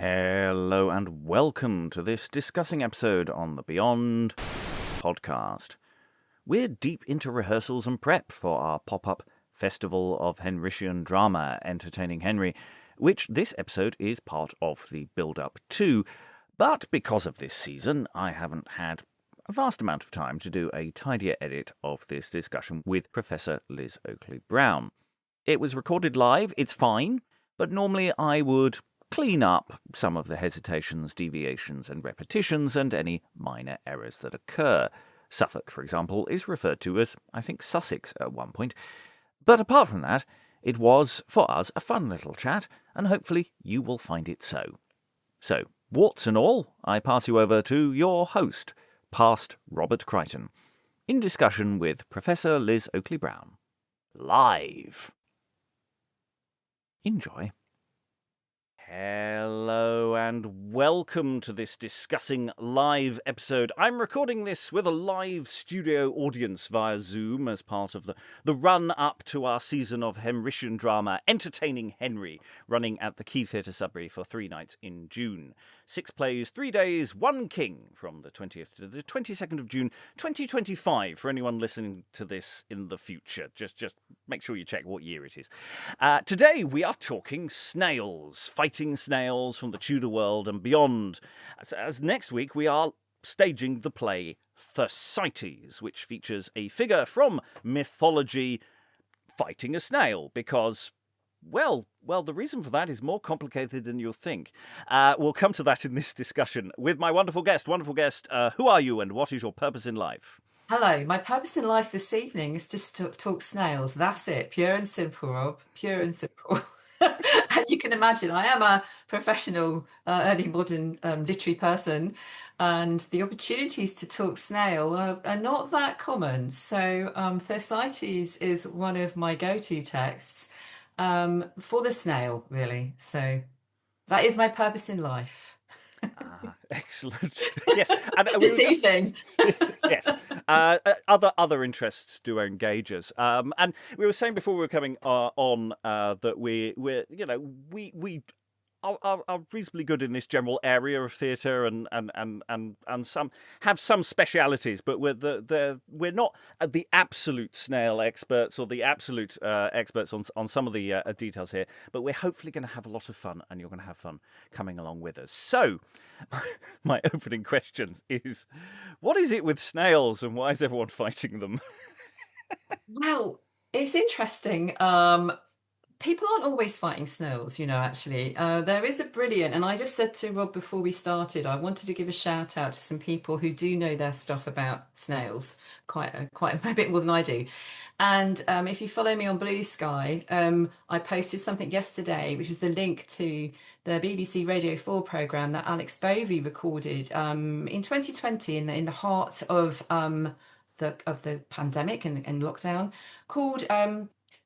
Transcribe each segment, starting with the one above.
Hello and welcome to this discussing episode on the Beyond podcast. We're deep into rehearsals and prep for our pop-up Festival of Henrician Drama Entertaining Henry, which this episode is part of the build-up to. But because of this season, I haven't had a vast amount of time to do a tidier edit of this discussion with Professor Liz Oakley-Brown. It was recorded live, it's fine, but normally I would clean up some of the hesitations, deviations and repetitions and any minor errors that occur. Suffolk, for example, is referred to as, I think, Sussex at one point. But apart from that, it was, for us, a fun little chat, and hopefully you will find it so. So, warts and all, I pass you over to your host, past Robert Crichton, in discussion with Professor Liz Oakley-Brown. Live. Enjoy. Hello and welcome to this discussing live episode. I'm recording this with a live studio audience via Zoom as part of the run-up to our season of Henrician drama Entertaining Henry, running at the Key Theatre Sudbury for 3 nights in June. 6 plays, 3 days, 1 king from the 20th to the 22nd of June 2025 for anyone listening to this in the future. Just make sure you check what year it is. Today we are talking snails, fighting snails from the Tudor world and beyond. As next week we are staging the play Thersites, which features a figure from mythology fighting a snail because, well, the reason for that is more complicated than you'll think. We'll come to that in this discussion with my wonderful guest. Who are you and what is your purpose in life? Hello, my purpose in life this evening is just to talk snails. That's it, pure and simple, Rob, pure and simple. And you can imagine, I am a professional early modern literary person, and the opportunities to talk snail are not that common. So Thersites is one of my go-to texts for the snail, really. So that is my purpose in life. Excellent. Yes, and This evening. Yes. Other interests do engage us. And we were saying before we were coming on that we are reasonably good in this general area of theatre and some have some specialities, but we're not the absolute snail experts or the absolute experts on some of the details here, but we're hopefully going to have a lot of fun, and you're going to have fun coming along with us. So my opening question is, what is it with snails and why is everyone fighting them? Well, it's interesting. People aren't always fighting snails, actually. There is a brilliant, and I just said to Rob before we started, I wanted to give a shout out to some people who do know their stuff about snails, quite a bit more than I do. And if you follow me on Blue Sky, I posted something yesterday, which was the link to the BBC Radio 4 programme that Alex Bovey recorded in 2020 in the heart of the pandemic and lockdown, called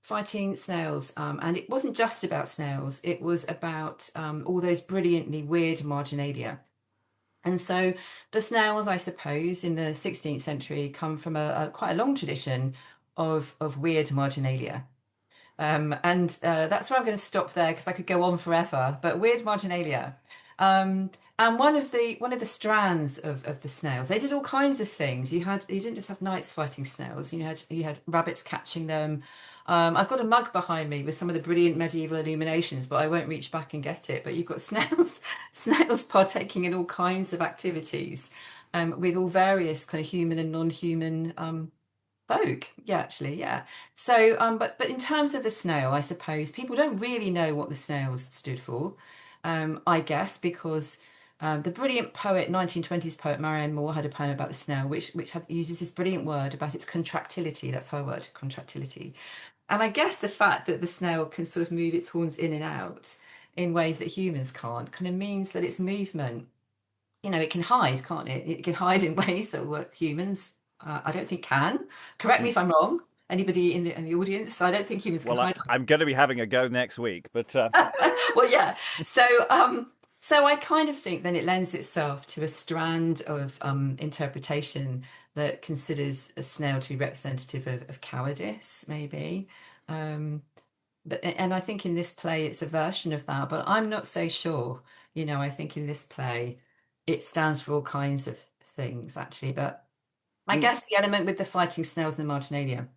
Fighting Snails, and it wasn't just about snails, it was about all those brilliantly weird marginalia. And so the snails, I suppose, in the 16th century come from a quite a long tradition of weird marginalia. And that's where I'm going to stop there because I could go on forever, but weird marginalia. And one of the strands of the snails, they did all kinds of things. You didn't just have knights fighting snails. You had rabbits catching them. I've got a mug behind me with some of the brilliant medieval illuminations, but I won't reach back and get it. But you've got snails partaking in all kinds of activities, with all various kind of human and non-human folk. Yeah, actually, yeah. So, but in terms of the snail, I suppose people don't really know what the snails stood for. I guess because the brilliant poet, 1920s poet Marianne Moore, had a poem about the snail, which uses this brilliant word about its contractility. That's her word, contractility. And I guess the fact that the snail can sort of move its horns in and out in ways that humans can't kind of means that its movement, it can hide, can't it? It can hide in ways that humans, I don't think can. Correct me if I'm wrong. Anybody in the audience? I don't think humans can hide. I'm going to be having a go next week, but well, yeah. So I kind of think then it lends itself to a strand of interpretation that considers a snail to be representative of cowardice, maybe. And I think in this play it's a version of that, but I'm not so sure. I think in this play, it stands for all kinds of things, actually. But I guess the element with the fighting snails and the marginalia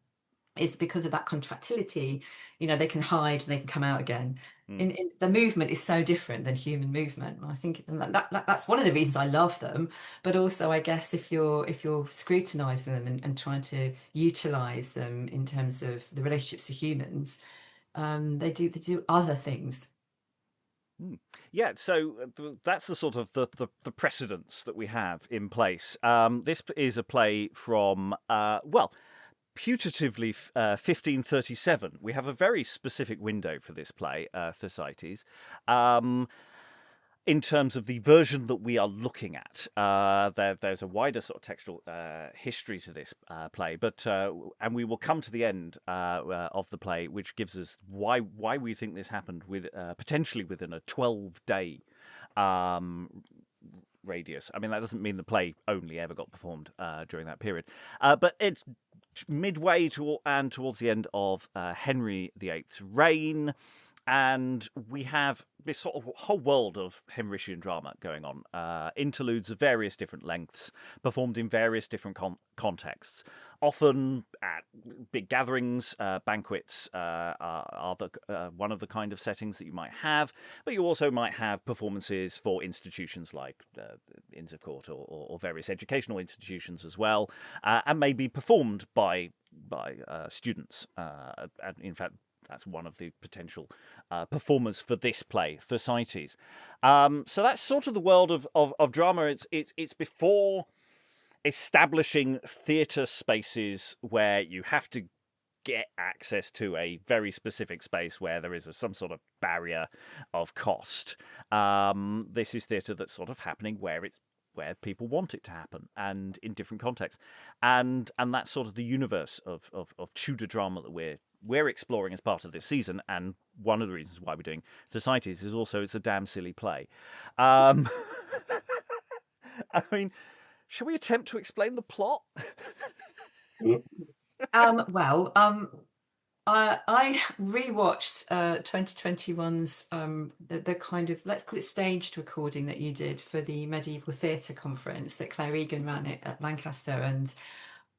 is because of that contractility. They can hide and they can come out again. In the movement is so different than human movement. And I think that's one of the reasons I love them. But also, I guess if you're scrutinizing them and trying to utilize them in terms of the relationships to humans, they do other things. Yeah, so that's the sort of the precedence that we have in place. This is a play from, putatively 1537. We have a very specific window for this play, Thersites. In terms of the version that we are looking at, there's a wider sort of textual history to this play, but and we will come to the end of the play, which gives us why we think this happened with potentially within a 12-day radius. I mean, that doesn't mean the play only ever got performed during that period, but it's midway and towards the end of Henry VIII's reign. And we have this sort of whole world of Henrician drama going on. Interludes of various different lengths, performed in various different contexts. Often at big gatherings, banquets are one of the kind of settings that you might have. But you also might have performances for institutions like Inns of Court or various educational institutions as well. And maybe performed by students. And in fact, that's one of the potential performers for this play, Thersites. So that's sort of the world of drama. It's before establishing theatre spaces where you have to get access to a very specific space where there is some sort of barrier of cost. This is theatre that's sort of happening where people want it to happen and in different contexts. And that's sort of the universe of Tudor drama that we're exploring as part of this season, and one of the reasons why we're doing Thersites is also it's a damn silly play. I mean, shall we attempt to explain the plot? I rewatched 2021's the kind of, let's call it, staged recording that you did for the medieval theatre conference that Claire Egan ran it at Lancaster, and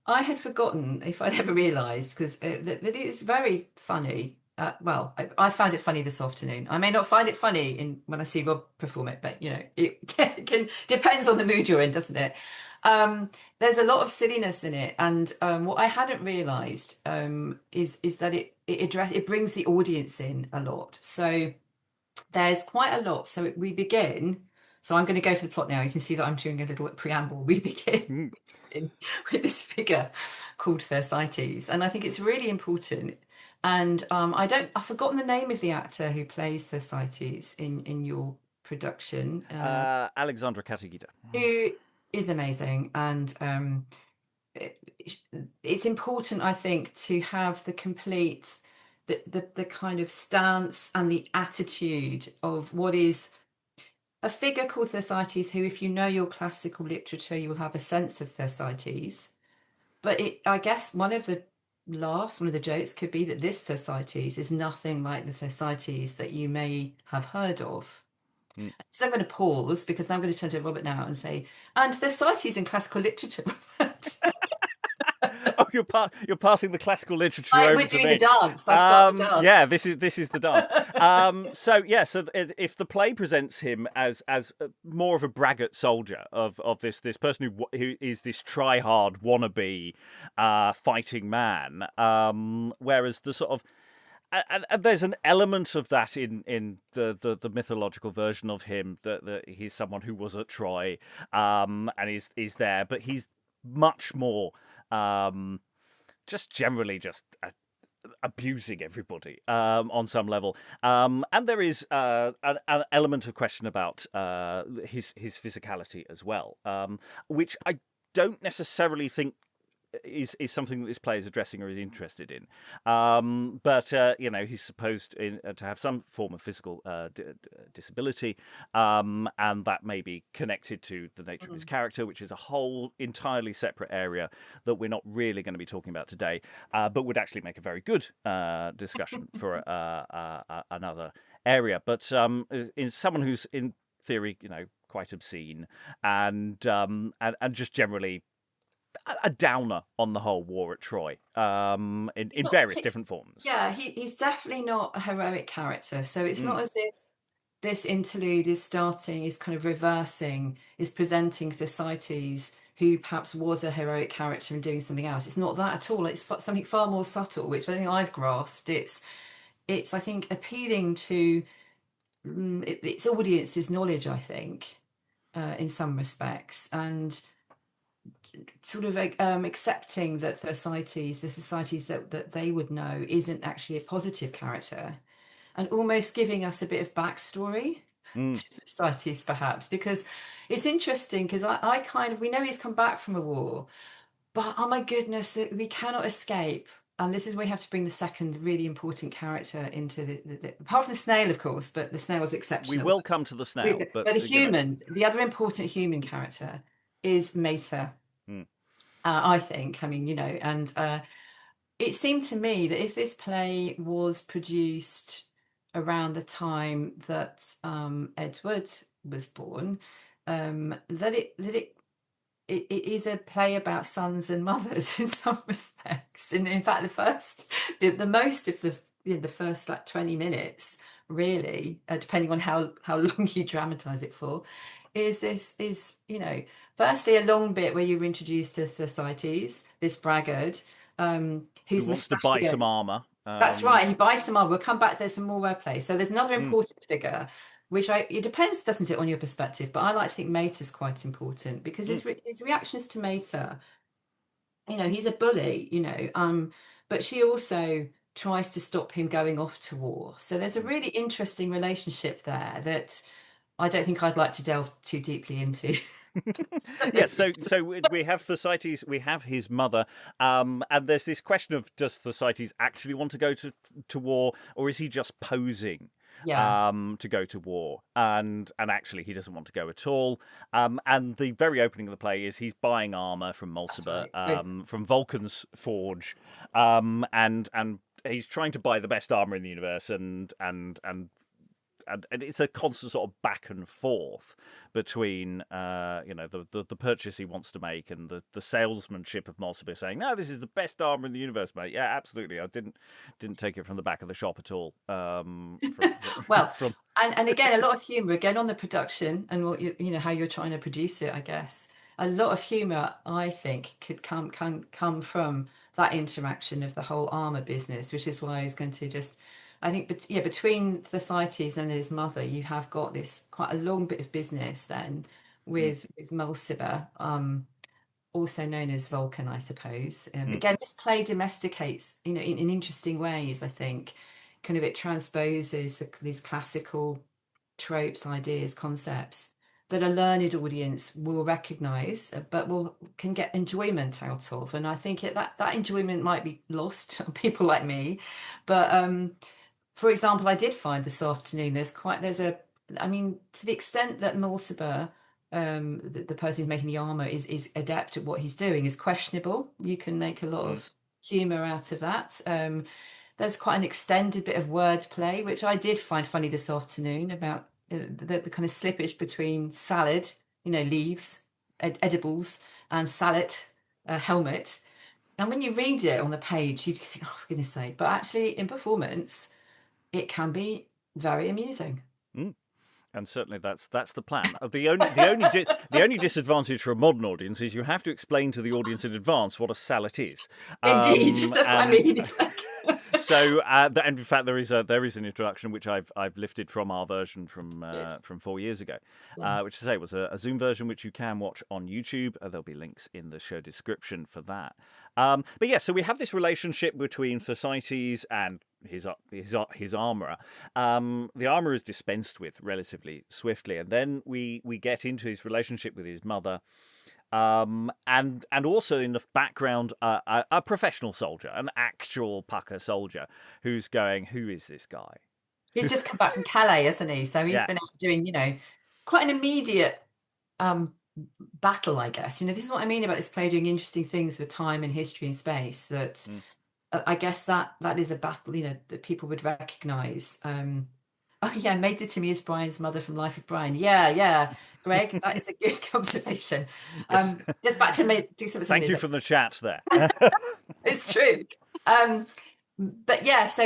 I had forgotten if I'd ever realised, because that it is very funny. I found it funny this afternoon. I may not find it funny when I see Rob perform it, but it can depends on the mood you're in, doesn't it? There's a lot of silliness in it, and what I hadn't realised is that it brings the audience in a lot. So there's quite a lot. So we begin. So I'm going to go for the plot now. You can see that I'm doing a little preamble. We begin with this figure called Thersites, and I think it's really important. And I've forgotten the name of the actor who plays Thersites in your production. Alexandra Katagida. Who is amazing, and it's important, I think, to have the complete the kind of stance and the attitude of what is a figure called Thersites, who, if you know your classical literature, you will have a sense of Thersites. But I guess one of the jokes could be that this Thersites is nothing like the Thersites that you may have heard of. So I'm going to pause, because now I'm going to turn to Robert now and say, and Thersites in classical literature. Oh, you're passing the classical literature over we're to doing me. the dance. I start the dance. Yeah, this is the dance. So if the play presents him as more of a braggart soldier of this person who is this try-hard wannabe fighting man, whereas the sort of and there's an element of that in the mythological version of him that he's someone who was at Troy, and is there, but he's much more just generally abusing everybody on some level, and there is an element of question about his physicality as well, which I don't necessarily think is something that this play is addressing or is interested in, but he's supposed to have some form of physical disability, and that may be connected to the nature of his character, which is a whole entirely separate area that we're not really going to be talking about today, but would actually make a very good discussion for another area. But in someone who's theory, quite obscene, and just generally a downer on the whole war at Troy, in various different forms. Yeah, he's definitely not a heroic character. So it's not as if this interlude is kind of reversing, is presenting Thersites, who perhaps was a heroic character and doing something else. It's not that at all. It's something far more subtle, which I think I've grasped. It's I think appealing to its audience's knowledge, I think, in some respects, and sort of accepting that the Thersites that they would know, isn't actually a positive character, and almost giving us a bit of backstory to Thersites, perhaps, because it's interesting because I kind of, we know he's come back from a war, but oh my goodness, we cannot escape. And this is where we have to bring the second really important character into apart from the snail, of course, but the snail was We exceptional. will come to the snail, but the human, the other important human character is Mater. I think, I mean, and it seemed to me that if this play was produced around the time that Edward was born, it is a play about sons and mothers in some respects. And in fact, the most of the first like 20 minutes, really, depending on how long you dramatize it for, is firstly a long bit where you're introduced to Thersites, this braggart, who who's wants to buy some armor. That's right. He buys some armor. We'll come back. There's some more wordplay. So there's another important figure, which it depends, doesn't it, on your perspective? But I like to think Mater's quite important because his reactions to Mater, he's a bully, but she also tries to stop him going off to war. So there's a really interesting relationship there that I don't think I'd like to delve too deeply into. Yes, so we have Thersites, we have his mother, and there's this question of, does Thersites actually want to go to war, or is he just posing to go to war? And actually he doesn't want to go at all. And the very opening of the play is he's buying armor from Mulciber, right. From Vulcan's forge, and he's trying to buy the best armor in the universe, and it's a constant sort of back and forth between the purchase he wants to make and the salesmanship of Mulciber saying, no, this is the and absolutely, I didn't take it from the back of the shop at all. And again, a lot of humor again on the production and what how you're trying to produce it. I guess a lot of humor, I think, could come from that interaction of the whole armor business, which is why I was going to just, I think, between Thersites and his mother, you have got this quite a long bit of business then with Mulciber, also known as Vulcan, I suppose. Again, this play domesticates, in interesting ways, I think. Kind of it transposes these classical tropes, ideas, concepts that a learned audience will recognise, but can get enjoyment out of. And I think that enjoyment might be lost on people like me, but. For example, I did find this afternoon to the extent that Mulciber, the person who's making the armor, is adept at what he's doing, is questionable. You can make a lot of humor out of that. There's quite an extended bit of wordplay, which I did find funny this afternoon, about the kind of slippage between salad, leaves, edibles, and salad, helmet. And when you read it on the page, you think, oh, for goodness sake. But actually, in performance, it can be very amusing. And certainly that's the plan. The only disadvantage for a modern audience is you have to explain to the audience in advance what a salad is. Indeed, that's what I mean. So, and in fact, there is an introduction which I've lifted from our version from 4 years ago, which, to say, was a Zoom version which you can watch on YouTube. There'll be links in the show description for that. But yeah, so we have this relationship between Thersites and his armourer. The armourer is dispensed with relatively swiftly, and then we get into his relationship with his mother. And also in the background, a professional soldier, an actual pucker soldier, who's going, who is this guy? He's just come back from Calais, hasn't he? So he's been out doing, quite an immediate battle, I guess. This is what I mean about this play doing interesting things with time and history and space. I guess that is a battle, that people would recognise. Oh yeah, mated to me is Brian's mother from Life of Brian. Yeah, yeah. Greg, that is a good observation. Yes. Just back to do something to Thank you music. for the chat there. It's true. Um, but yeah, so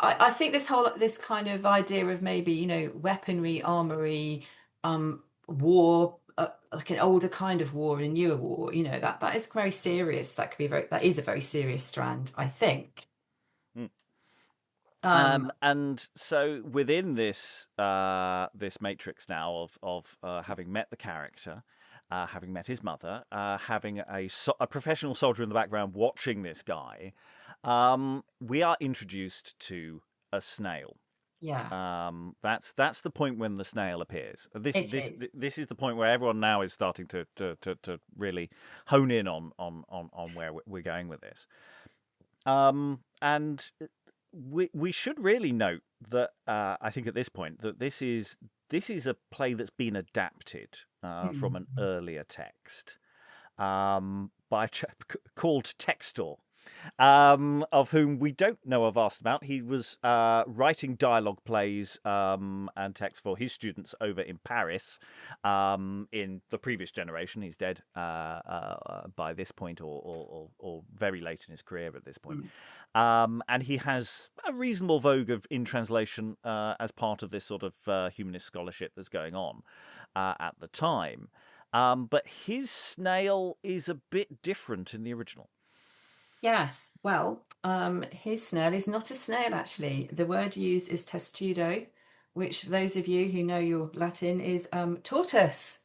I think this kind of idea of maybe, weaponry, armory, war, like an older kind of war and a newer war, that is very serious. That is a very serious strand, I think. Mm. Um, And so within this matrix now of having met the character, having met his mother, having a professional soldier in the background watching this guy, we are introduced to a snail. yeah, That's the point when the snail appears. This it this is. this is the point where everyone now is starting to really hone in on where we're going with this. And we should really note that I think at this point that this is a play that's been adapted from an earlier text by a chap called Textor, of whom we don't know a vast amount. He was writing dialogue plays and text for his students over in Paris in the previous generation. He's dead by this point, or very late in his career at this point. And he has a reasonable vogue in translation as part of this sort of humanist scholarship that's going on at the time. But his snail is a bit different in the original. Yes. Well, his snail is not a snail, actually. The word used is testudo, which for those of you who know your Latin is tortoise.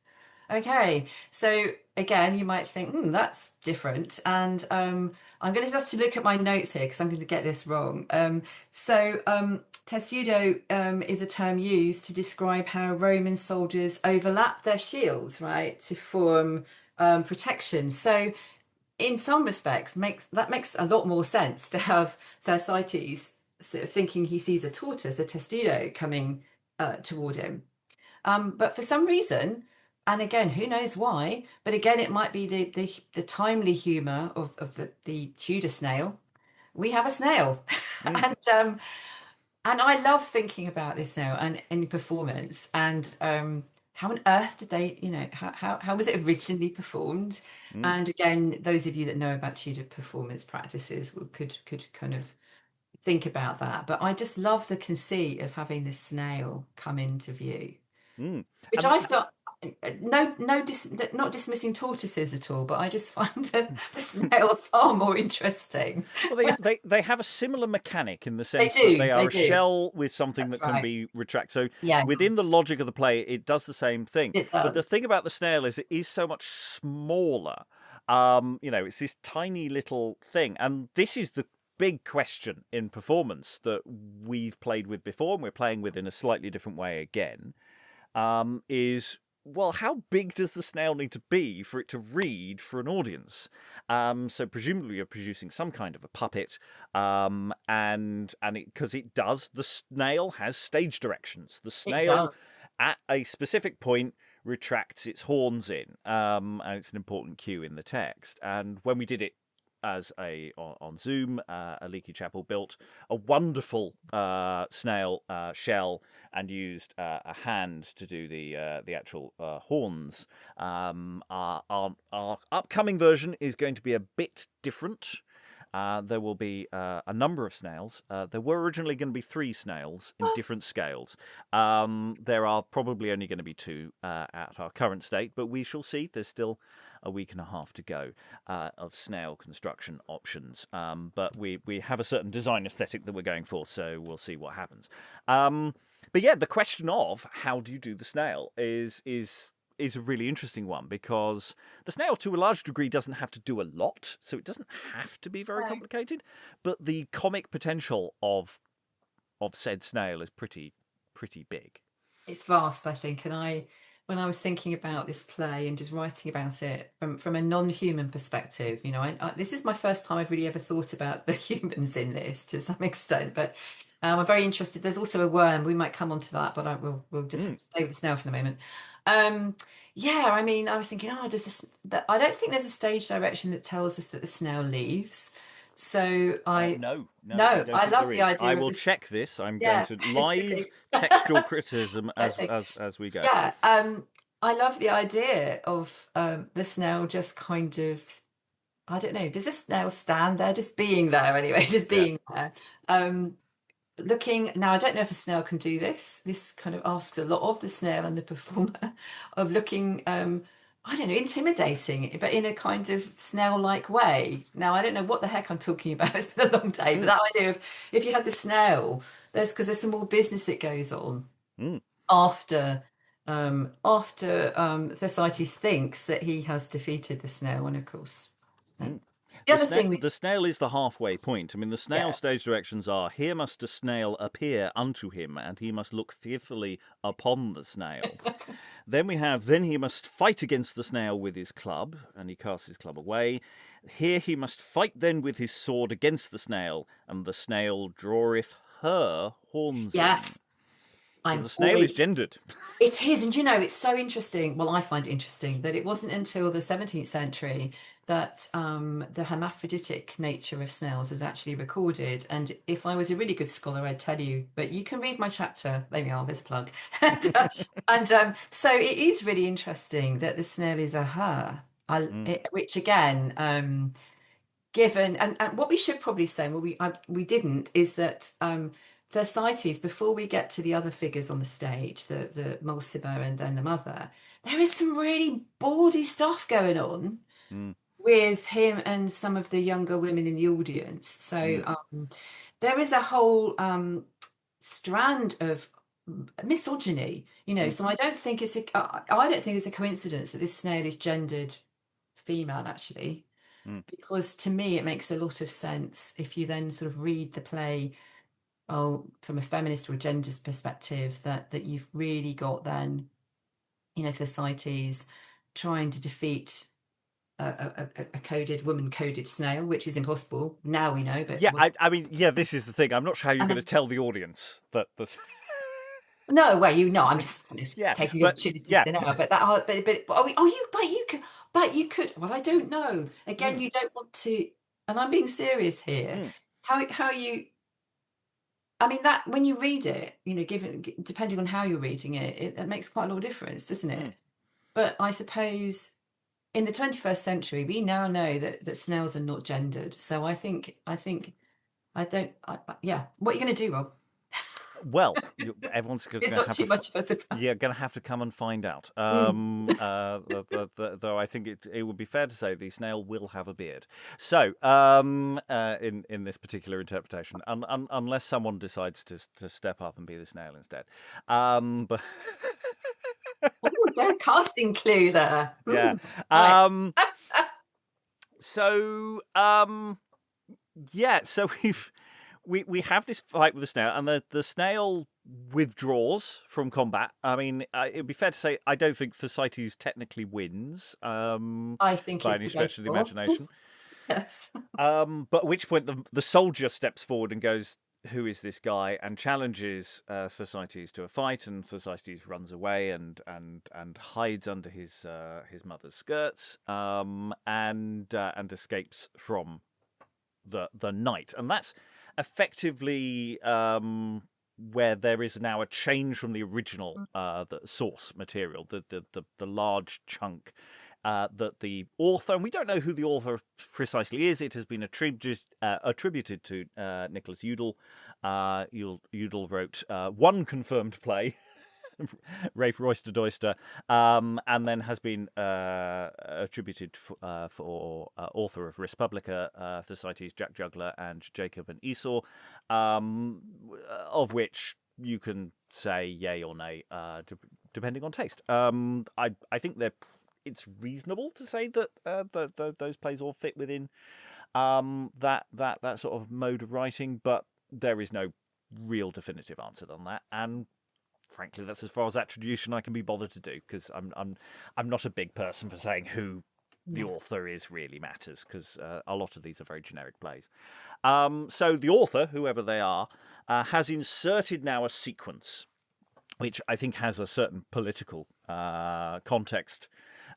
Okay, so again, you might think, that's different. And I'm going to have to look at my notes here because I'm going to get this wrong. Testudo is a term used to describe how Roman soldiers overlap their shields, right, to form protection. So in some respects, makes a lot more sense to have Thersites sort of thinking he sees a tortoise, a testudo, coming toward him. But for some reason, and again, who knows why, but again, it might be the timely humour of the Tudor snail. We have a snail. Mm. And I love thinking about this now and in performance and how on earth did they, how was it originally performed? Mm. And again, those of you that know about Tudor performance practices could kind of think about that. But I just love the conceit of having this snail come into view, Mm. which And I thought not dismissing tortoises at all, but I just find the snail far more interesting. well, they have a similar mechanic in the They sense that do, they are they a do. shell with something That's that can right. be retracted. So Yeah, within the logic of the play, it does the same thing. it But the does. thing about the snail is it is so much smaller. It's this tiny little thing, and this is the big question in performance that we've played with before, and we're playing with in a slightly different way again. Is well, how big does the snail need to be for it to read for an audience? So presumably you're producing some kind of a puppet, and because it does, the snail has stage directions. The It snail does. at a specific point retracts its horns in, and it's an important cue in the text. And when we did it on Zoom, a Leaky Chapel built a wonderful snail shell and used a hand to do the actual horns. Our upcoming version is going to be a bit different. There will be a number of snails. There were originally going to be 3 snails in different scales. There are probably only going to be 2 at our current state, but we shall see. There's still a week and a half to go of snail construction options. But we have a certain design aesthetic that we're going for, so we'll see what happens. But yeah, the question of how do you do the snail is a really interesting one, because the snail to a large degree doesn't have to do a lot, so it doesn't have to be very No. complicated, but the comic potential of said snail is pretty big. It's vast, I think. And when I was thinking about this play and just writing about it from a non-human perspective, this is my first time I've really ever thought about the humans in this to some extent. But I'm very interested. There's also a worm. We might come on to that, but we'll just Mm. stay with the snail for the moment. Yeah, I mean, I was thinking, does this? But I don't think there's a stage direction that tells us that the snail leaves. So No, I no, don't I think love there the is. idea I of will this. check this. I'm going Yeah, to it's the live thing. textual criticism Perfect. as we go. Yeah, I love the idea of the snail just kind of, I don't know, does this snail stand there, just being there anyway, just Yeah. being there? Um, looking now, I don't know if a snail can do this. This kind of asks a lot of the snail and the performer of looking, I don't know, intimidating, but in a kind of snail-like way. Now, I don't know what the heck I'm talking about. It's been a long day, but Mm, that idea of if you had the snail, there's because there's some more business that goes on mm. after Thersites thinks that he has defeated the snail, and of course, the other thing we The snail is the halfway point. I mean, the snail yeah. stage directions are: here must a snail appear unto him, and he must look fearfully upon the snail. Then he must fight against the snail with his club, and he casts his club away. Here he must fight then with his sword against the snail, and the snail draweth her horns in. Yes, So I'm the snail is always gendered. it is, and you know, it's so interesting. Well, I find it interesting that it wasn't until the 17th century that the hermaphroditic nature of snails was actually recorded. And if I was a really good scholar, I'd tell you, but you can read my chapter. There we are, there's a plug. So it is really interesting that the snail is a her, Mm, which again, given and what we should probably say, well, we didn't, is that Thersites, before we get to the other figures on the stage, the Mulciber and then the mother, there is some really bawdy stuff going on mm, with him and some of the younger women in the audience. mm, So there is a whole strand of misogyny, you know. mm, So I don't think it's a coincidence that this snail is gendered female, actually, mm. because to me it makes a lot of sense if you then sort of read the play from a feminist or a gender's perspective, that you've really got then, you know, Thersites trying to defeat a coded woman coded snail, which is impossible now we know, but Yeah, it was I mean, yeah, this is the thing. I'm not sure how you're and going to tell the audience that the. no way, you know, I'm just kind of Yeah, taking the but opportunity yeah, to know, but oh, you could, well, I don't know, again, mm, you don't want to, and I'm being serious here, mm, how you, I mean, that when you read it, you know, depending on how you're reading it, it makes quite a lot of difference, doesn't mm. it? But I suppose in the 21st century, we now know that snails are not gendered. So I don't, yeah. What are you going to do, Rob? Well, everyone's going It's to not have too much of a surprise. yeah, going to have to come and find out. Mm. Though I think it would be fair to say the snail will have a beard. So, in this particular interpretation, unless someone decides to step up and be the snail instead. But Oh, there's a casting clue there. yeah. Right. So, yeah. So we have this fight with the snail, and the snail withdraws from combat. I mean, it'd be fair to say I don't think Thersites technically wins I think by it's any stretch of the debatable. imagination. Yes. But at which point the soldier steps forward and goes, "Who is this guy?" and challenges Thersites to a fight, and Thersites runs away and hides under his mother's skirts, and escapes from the knight, and that's effectively where there is now a change from the original the source material, the large chunk that the author, and we don't know who the author precisely is. It has been attributed to Nicholas Udall. Udall wrote one confirmed play. Rafe Royster Doyster, and then has been attributed for author of Respublica, Thersites, Jack Juggler, and Jacob and Esau, of which you can say yay or nay, depending on taste. I think it's reasonable to say that those plays all fit within that sort of mode of writing, but there is no real definitive answer on that, and frankly, that's as far as attribution I can be bothered to do, because I'm not a big person for saying who the author is really matters, because a lot of these are very generic plays. So the author, whoever they are, has inserted now a sequence, which I think has a certain political context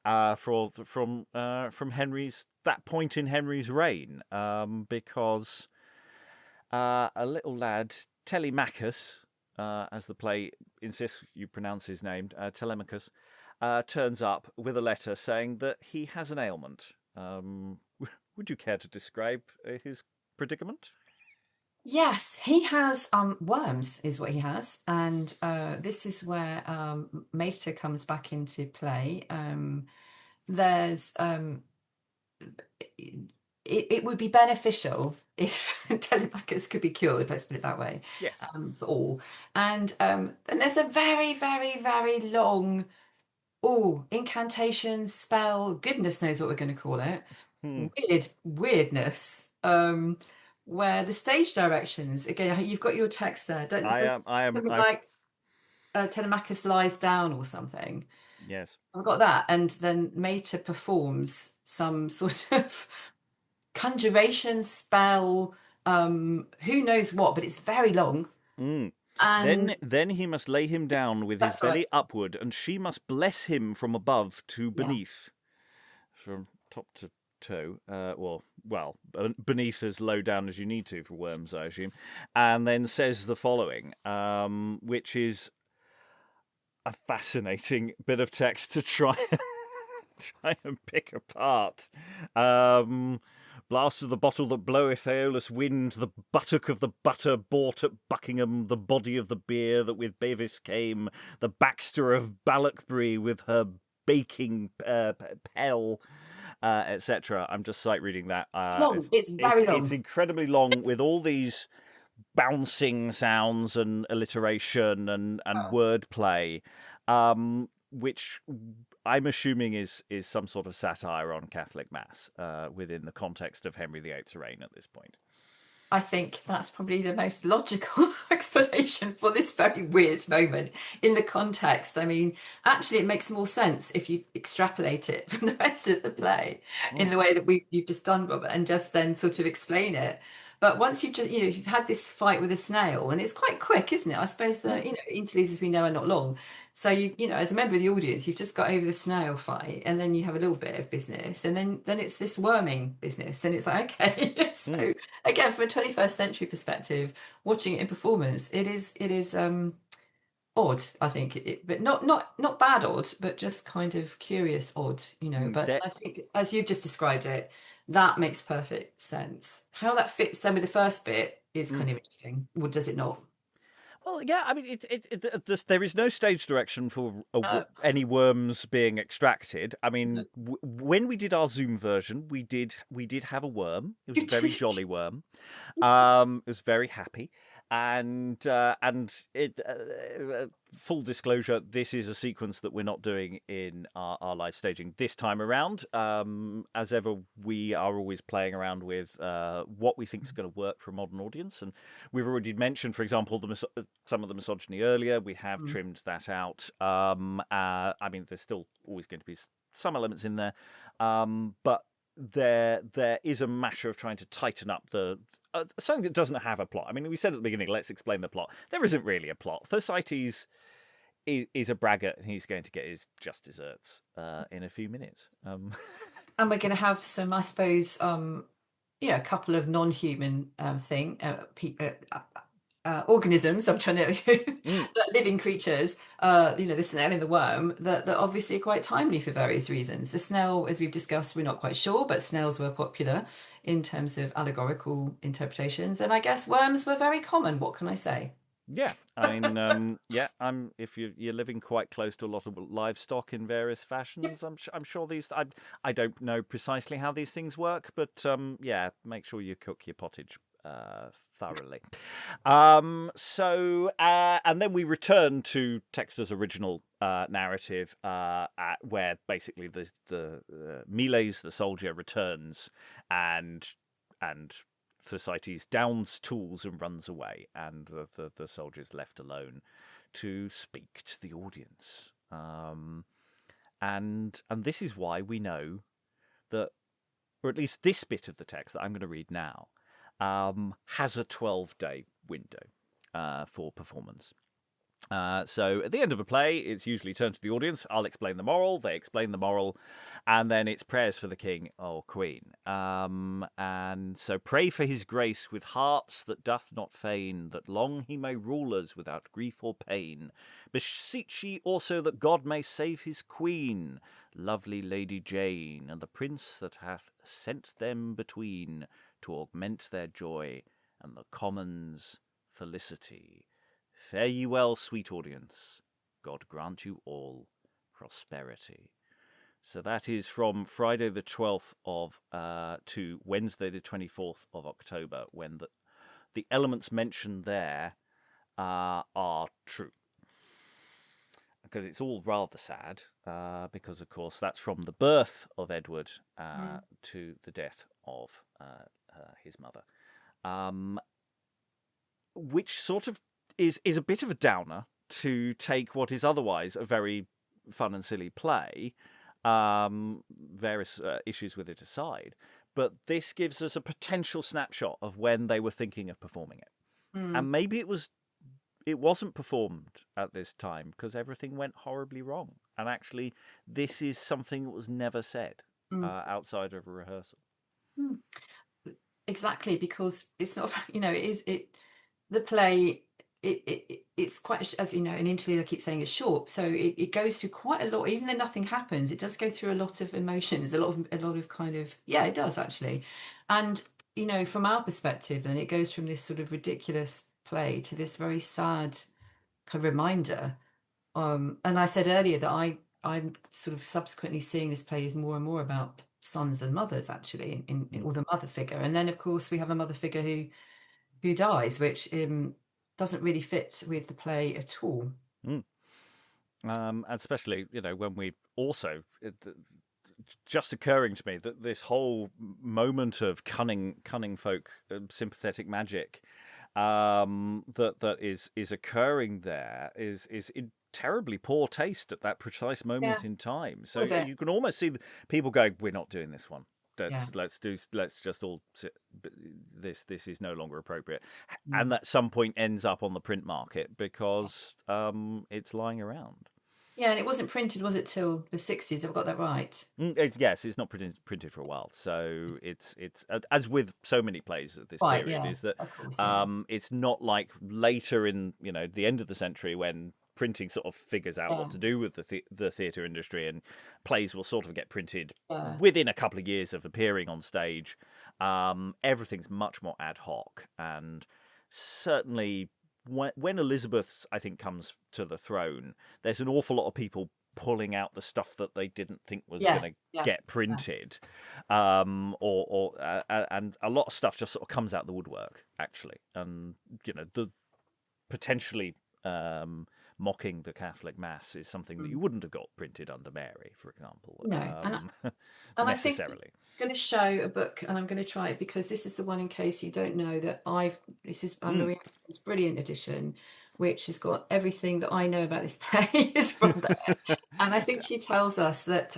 from Henry's that point in Henry's reign, because a little lad Telemachus, as the play insists you pronounce his name, Telemachus, turns up with a letter saying that he has an ailment. Would you care to describe his predicament? Yes, he has worms, is what he has, and this is where Mater comes back into play. There's it would be beneficial if Telemachus could be cured, let's put it that way, Yes. for all. And there's a very, very, very long incantation, spell, goodness knows what we're going to call it. Weirdness. Where the stage directions, again, you've got your text there. I am. Something like Telemachus lies down or something. Yes. I've got that. And then Mater performs some sort of conjuration spell, who knows what, but it's very long. And then he must lay him down with his that's belly right. upward, and she must bless him from above to Yeah. beneath, from top to toe. Well, beneath as low down as you need to for worms, I assume. And then says the following, which is a fascinating bit of text to try and pick apart. Blast of the bottle that bloweth Aeolus wind, the buttock of the butter bought at Buckingham, the body of the beer that with Bevis came, the Baxter of Ballochbury with her baking pell, etc. I'm just sight reading that. Long. It's very long. It's incredibly long with all these bouncing sounds and alliteration and wordplay, which I'm assuming is some sort of satire on Catholic Mass within the context of Henry VIII's reign at this point. I think that's probably the most logical explanation for this very weird moment in the context. I mean, actually, it makes more sense if you extrapolate it from the rest of the play in the way that you've just done, Robert, and just then sort of explain it. But once you've had this fight with a snail, and it's quite quick, isn't it? I suppose the interludes, as we know, are not long. So as a member of the audience, you've just got over the snail fight, and then you have a little bit of business, and then it's this worming business, and it's like, okay. So again, from a 21st century perspective, watching it in performance, it is odd, I think, but not bad odd, but just kind of curious odd, But I think, as you've just described it, that makes perfect sense. How that fits then with the first bit is kind of interesting. Or does it not? Well, yeah, I mean, there is no stage direction for any worms being extracted. I mean, when we did our Zoom version, we did have a worm. It was a very jolly worm. It was very happy, and full disclosure, this is a sequence that we're not doing in our live staging this time around. As ever, we are always playing around with what we think is going to work for a modern audience, and we've already mentioned, for example, some of the misogyny earlier. We have trimmed that out. I mean, there's still always going to be some elements in there, but there is a matter of trying to tighten up the something that doesn't have a plot. I mean, we said at the beginning, let's explain the plot. There isn't really a plot. Thersites is a braggart, and he's going to get his just desserts in a few minutes. And we're going to have some, I suppose, a couple of non-human organisms. I'm trying to living creatures. The snail and the worm that obviously are quite timely for various reasons. The snail, as we've discussed, we're not quite sure, but snails were popular in terms of allegorical interpretations, and I guess worms were very common. What can I say? Yeah, I mean, if you're living quite close to a lot of livestock in various fashions, I'm sure these. I don't know precisely how these things work, but make sure you cook your pottage thoroughly. And then we return to Textor's original narrative, where basically the Miles, the soldier, returns and Thersites downs tools and runs away, and the soldier's left alone to speak to the audience. And this is why we know that, or at least this bit of the text that I'm going to read now, has a 12-day window for performance. So at the end of a play, it's usually turned to the audience. I'll explain the moral. They explain the moral. And then it's prayers for the king or queen. And so pray for his grace with hearts that doth not feign, that long he may rule us without grief or pain. Beseech ye also that God may save his queen, lovely Lady Jane, and the prince that hath sent them between, to augment their joy and the commons' felicity. Fare ye well, sweet audience. God grant you all prosperity. So that is from Friday the 12th of to Wednesday the 24th of October, when the elements mentioned there are true. Because it's all rather sad, because, of course, that's from the birth of Edward to the death of his mother. Which sort of is a bit of a downer to take what is otherwise a very fun and silly play, various issues with it aside. But this gives us a potential snapshot of when they were thinking of performing it. And maybe it wasn't performed at this time because everything went horribly wrong. And actually, this is something that was never said outside of a rehearsal. Exactly, because it's not, the play, it's quite, as you know, an interlude, I keep saying, is short, so it goes through quite a lot. Even though nothing happens, it does go through a lot of emotions, a lot of kind of, yeah, it does actually. And from our perspective, then it goes from this sort of ridiculous play to this very sad kind of reminder. And I said earlier that I'm sort of subsequently seeing this play as more and more about sons and mothers, actually, in or the mother figure. And then, of course, we have a mother figure who dies, which doesn't really fit with the play at all. Especially, when we also, just occurring to me that this whole moment of cunning folk, sympathetic magic, that is occurring there is in terribly poor taste at that precise moment in time. So you can almost see people going, "We're not doing this one. Let's just all this is no longer appropriate," and at some point ends up on the print market because it's lying around. Yeah, and it wasn't printed, was it, till the 60s? Have I got that right? Yes, it's not printed for a while. So it's as with so many plays at this period, is that of course, it's not like later in the end of the century when printing sort of figures out what to do with the theatre industry, and plays will sort of get printed within a couple of years of appearing on stage. Everything's much more ad hoc, and certainly when Elizabeth, I think, comes to the throne, there's an awful lot of people pulling out the stuff that they didn't think was going to get printed, and a lot of stuff just sort of comes out the woodwork, actually, and the potentially mocking the Catholic Mass is something that you wouldn't have got printed under Mary, for example. No, and necessarily. I'm going to show a book, and I'm going to try it because this is the one, in case you don't know, that this is Marie Austin's brilliant edition, which has got everything that I know about this play is from there. And I think she tells us that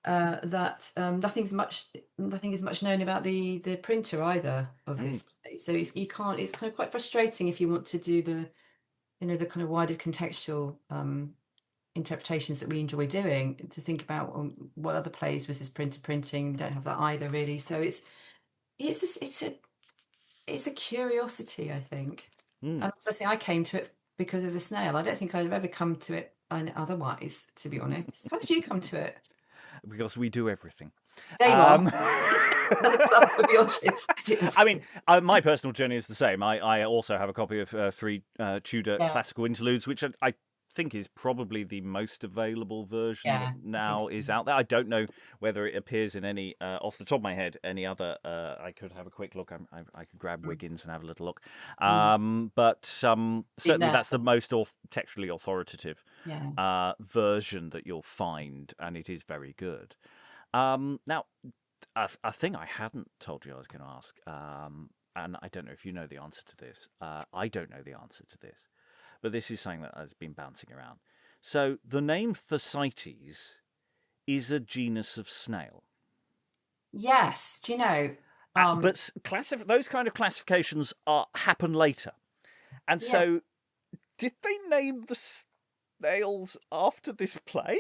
nothing is much known about the printer either of this play. So it's kind of quite frustrating if you want to do the kind of wider contextual interpretations that we enjoy doing, to think about what other plays was this printing. We don't have that either, really. So it's a curiosity, I think. And as I say, I came to it because of the Snail. I don't think I'd have ever come to it otherwise, to be honest. How did you come to it? Because we do everything. There you are. I mean, my personal journey is the same. I also have a copy of 3 Tudor classical interludes, which I think is probably the most available version that now is out there. I don't know whether it appears in any, off the top of my head, any other. I could have a quick look. I could grab Wiggins and have a little look. But certainly that's the most textually authoritative version that you'll find, and it is very good. Now, a thing I hadn't told you I was going to ask, and I don't know if you know the answer to this. I don't know the answer to this, but this is something that has been bouncing around. So the name Thersites is a genus of snail. Yes, do you know? But those kind of classifications happen later, and so Did they name the snails after this play?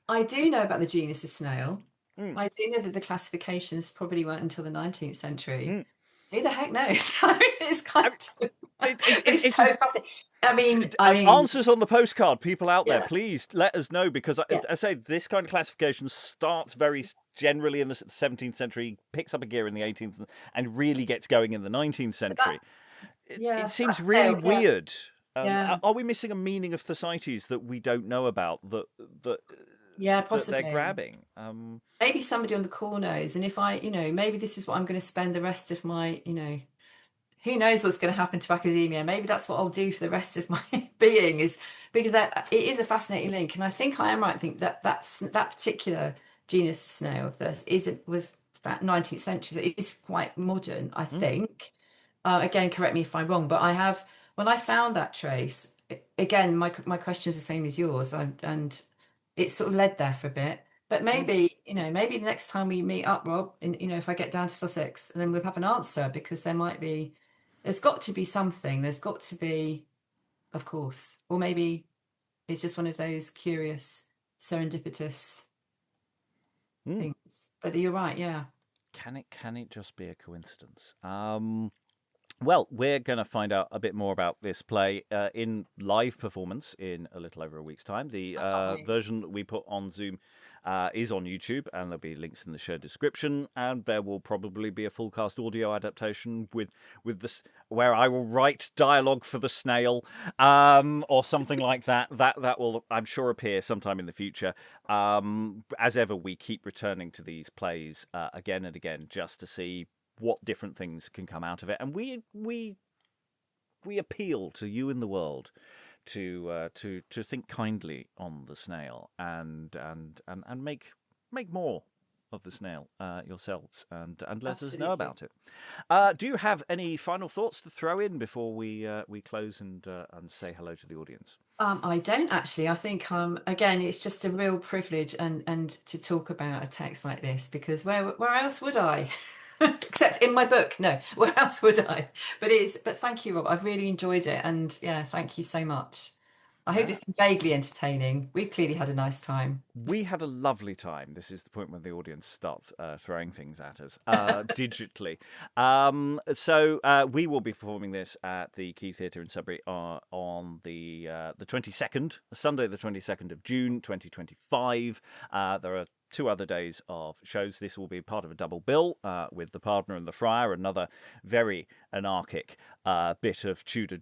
I do know about the genus of snail. Mm. I do know that the classifications probably weren't until the 19th century. Mm. Who the heck knows? I mean, it's kind of it's so fascinating. I mean, answers on the postcard. People out there, yeah, please let us know, because yeah. I say this kind of classification starts very generally in the 17th century, picks up a gear in the 18th, and really gets going in the 19th century. It seems really weird. Yeah. Are we missing a meaning of Thersites that we don't know about, that Possibly. they're grabbing? Maybe somebody on the call knows, and if maybe this is what I'm going to spend the rest of my, who knows what's going to happen to academia. Maybe that's what I'll do for the rest of my being, is because it is a fascinating link, and I think I am right. I think that that particular genus of snail was that 19th century. So it is quite modern, I think. Again, correct me if I'm wrong, but when I found that trace, again, my question is the same as yours, and it sort of led there for a bit. But maybe, maybe the next time we meet up, Rob, and if I get down to Sussex, then we'll have an answer, because there's got to be something. There's got to be, of course, or maybe it's just one of those curious, serendipitous things. But you're right, yeah. Can it just be a coincidence? Well, we're going to find out a bit more about this play in live performance in a little over a week's time. The version that we put on Zoom is on YouTube, and there'll be links in the show description. And there will probably be a full cast audio adaptation with this, where I will write dialogue for the snail, or something like that. That will, I'm sure, appear sometime in the future. As ever, we keep returning to these plays again and again, just to see what different things can come out of it, and we appeal to you in the world to think kindly on the snail, and make more of the snail yourselves, and let us know about it. Do you have any final thoughts to throw in before we close and say hello to the audience? I don't actually. I think again, it's just a real privilege and to talk about a text like this, because where else would I? Except in my book. No, where else would I? But thank you, Rob. I've really enjoyed it, and yeah, thank you so much. I hope it's been vaguely entertaining. We've clearly had a nice time. We had a lovely time. This is the point when the audience start throwing things at us digitally. So we will be performing this at the Key Theatre in Sudbury on the 22nd, Sunday the 22nd of June 2025. There are 2 other days of shows. This will be part of a double bill with The Pardoner and the Friar, another very anarchic bit of Tudor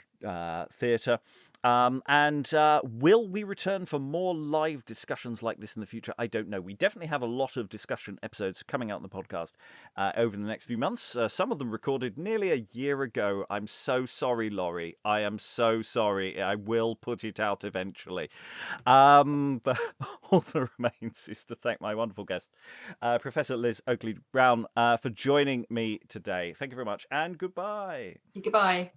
theatre. And will we return for more live discussions like this in the future? I don't know. We definitely have a lot of discussion episodes coming out in the podcast over the next few months. Some of them recorded nearly a year ago. I'm so sorry, Laurie. I am so sorry. I will put it out eventually. But all that remains is to thank my wonderful guest, Professor Liz Oakley-Brown, for joining me today. Thank you very much, and goodbye. Goodbye.